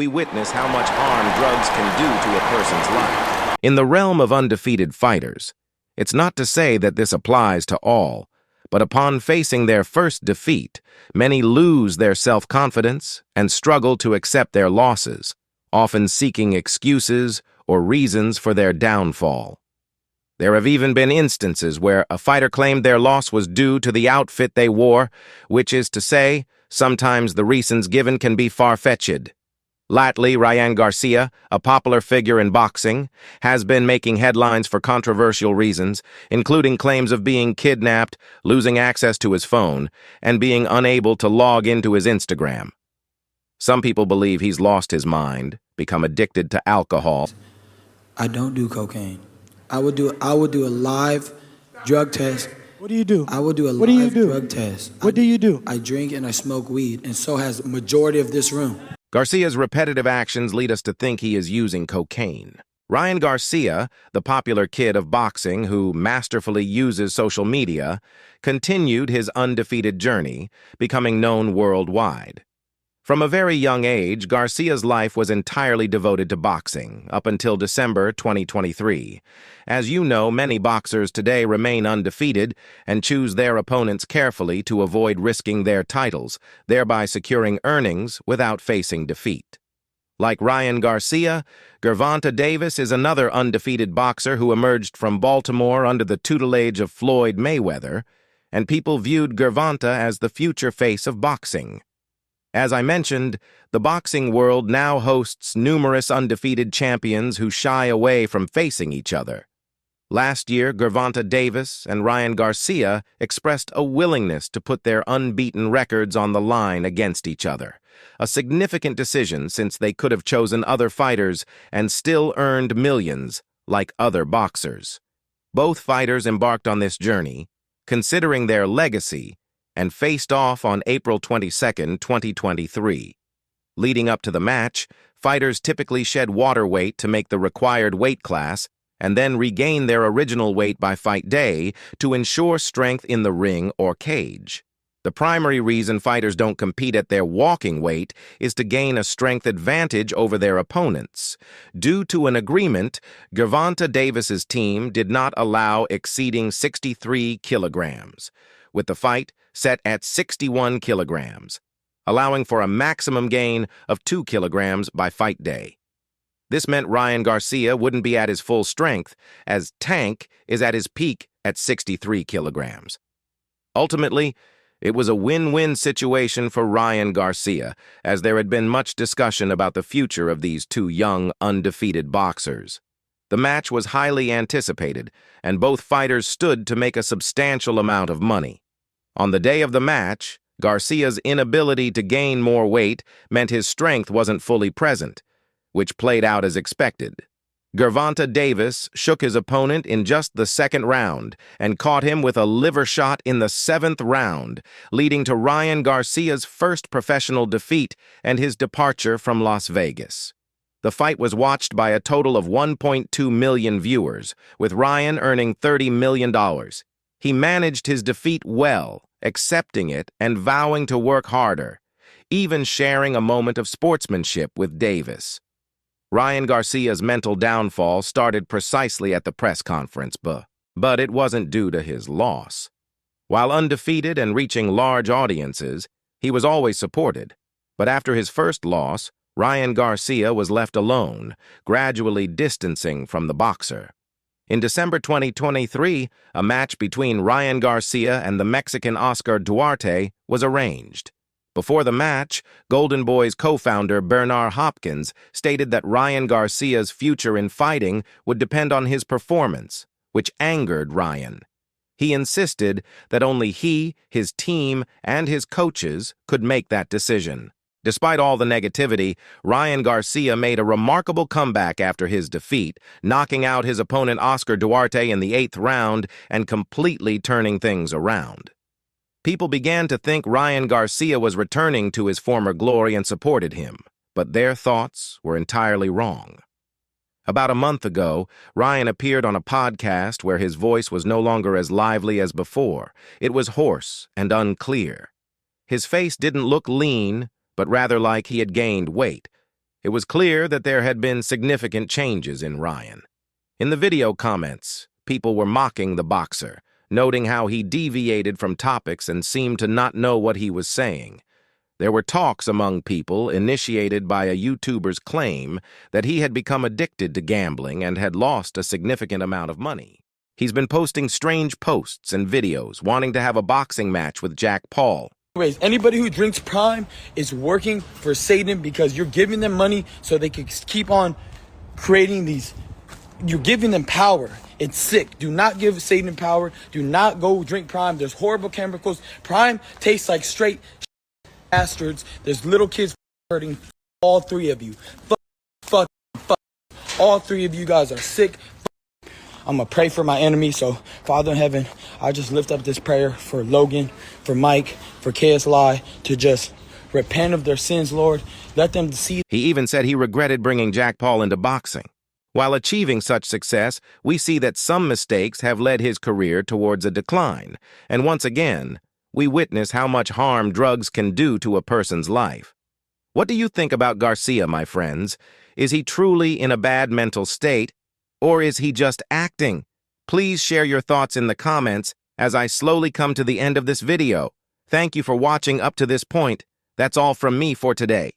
we witness how much harm drugs can do to a person's life. In the realm of undefeated fighters, it's not to say that this applies to all, but upon facing their first defeat, many lose their self-confidence and struggle to accept their losses, often seeking excuses or reasons for their downfall. There have even been instances where a fighter claimed their loss was due to the outfit they wore, which is to say, sometimes the reasons given can be far-fetched. Lately, Ryan Garcia, a popular figure in boxing, has been making headlines for controversial reasons, including claims of being kidnapped, losing access to his phone, and being unable to log into his Instagram. Some people believe he's lost his mind, become addicted to alcohol. I don't do cocaine. I would do a live drug test. What do you do? I would do a What do you live do? drug test. What do you do? I drink and I smoke weed, and so has the majority of this room. Garcia's repetitive actions lead us to think he is using cocaine. Ryan Garcia, the popular kid of boxing who masterfully uses social media, continued his undefeated journey, becoming known worldwide. From a very young age, Garcia's life was entirely devoted to boxing, up until December 2023. As you know, many boxers today remain undefeated and choose their opponents carefully to avoid risking their titles, thereby securing earnings without facing defeat. Like Ryan Garcia, Gervonta Davis is another undefeated boxer who emerged from Baltimore under the tutelage of Floyd Mayweather, and people viewed Gervonta as the future face of boxing. As I mentioned, the boxing world now hosts numerous undefeated champions who shy away from facing each other. Last year, Gervonta Davis and Ryan Garcia expressed a willingness to put their unbeaten records on the line against each other, a significant decision since they could have chosen other fighters and still earned millions like other boxers. Both fighters embarked on this journey, considering their legacy, and faced off on April 22, 2023. Leading up to the match, fighters typically shed water weight to make the required weight class and then regain their original weight by fight day to ensure strength in the ring or cage. The primary reason fighters don't compete at their walking weight is to gain a strength advantage over their opponents. Due to an agreement, Gervonta Davis's team did not allow exceeding 63 kilograms, with the fight set at 61 kilograms, allowing for a maximum gain of 2 kilograms by fight day. This meant Ryan Garcia wouldn't be at his full strength, as Tank is at his peak at 63 kilograms. Ultimately, it was a win-win situation for Ryan Garcia, as there had been much discussion about the future of these two young, undefeated boxers. The match was highly anticipated, and both fighters stood to make a substantial amount of money. On the day of the match, Garcia's inability to gain more weight meant his strength wasn't fully present, which played out as expected. Gervonta Davis shook his opponent in just the second round and caught him with a liver shot in the 7th round, leading to Ryan Garcia's first professional defeat and his departure from Las Vegas. The fight was watched by a total of 1.2 million viewers, with Ryan earning $30 million. He managed his defeat well, accepting it and vowing to work harder, even sharing a moment of sportsmanship with Davis. Ryan Garcia's mental downfall started precisely at the press conference, but it wasn't due to his loss. While undefeated and reaching large audiences, he was always supported. But after his first loss, Ryan Garcia was left alone, gradually distancing from the boxer. In December 2023, a match between Ryan Garcia and the Mexican Oscar Duarte was arranged. Before the match, Golden Boy's co-founder Bernard Hopkins stated that Ryan Garcia's future in fighting would depend on his performance, which angered Ryan. He insisted that only he, his team, and his coaches could make that decision. Despite all the negativity, Ryan Garcia made a remarkable comeback after his defeat, knocking out his opponent Oscar Duarte in the 8th round and completely turning things around. People began to think Ryan Garcia was returning to his former glory and supported him, but their thoughts were entirely wrong. About a month ago, Ryan appeared on a podcast where his voice was no longer as lively as before. It was hoarse and unclear. His face didn't look lean, but rather like he had gained weight. It was clear that there had been significant changes in Ryan. In the video comments, people were mocking the boxer, noting how he deviated from topics and seemed to not know what he was saying. There were talks among people initiated by a YouTuber's claim that he had become addicted to gambling and had lost a significant amount of money. He's been posting strange posts and videos wanting to have a boxing match with Jack Paul. Anyways, anybody who drinks Prime is working for Satan because you're giving them money so they can keep on creating these. You're giving them power. It's sick. Do not give Satan power. Do not go drink Prime. There's horrible chemicals. Prime tastes like straight bastards. There's little kids hurting. All three of you. Fuck. All three of you guys are sick. I'm going to pray for my enemy. So, Father in heaven, I just lift up this prayer for Logan, for Mike, for KSLI to just repent of their sins, Lord. Let them see. He even said he regretted bringing Jack Paul into boxing. While achieving such success, we see that some mistakes have led his career towards a decline. And once again, we witness how much harm drugs can do to a person's life. What do you think about Garcia, my friends? Is he truly in a bad mental state, or is he just acting? Please share your thoughts in the comments as I slowly come to the end of this video. Thank you for watching up to this point. That's all from me for today.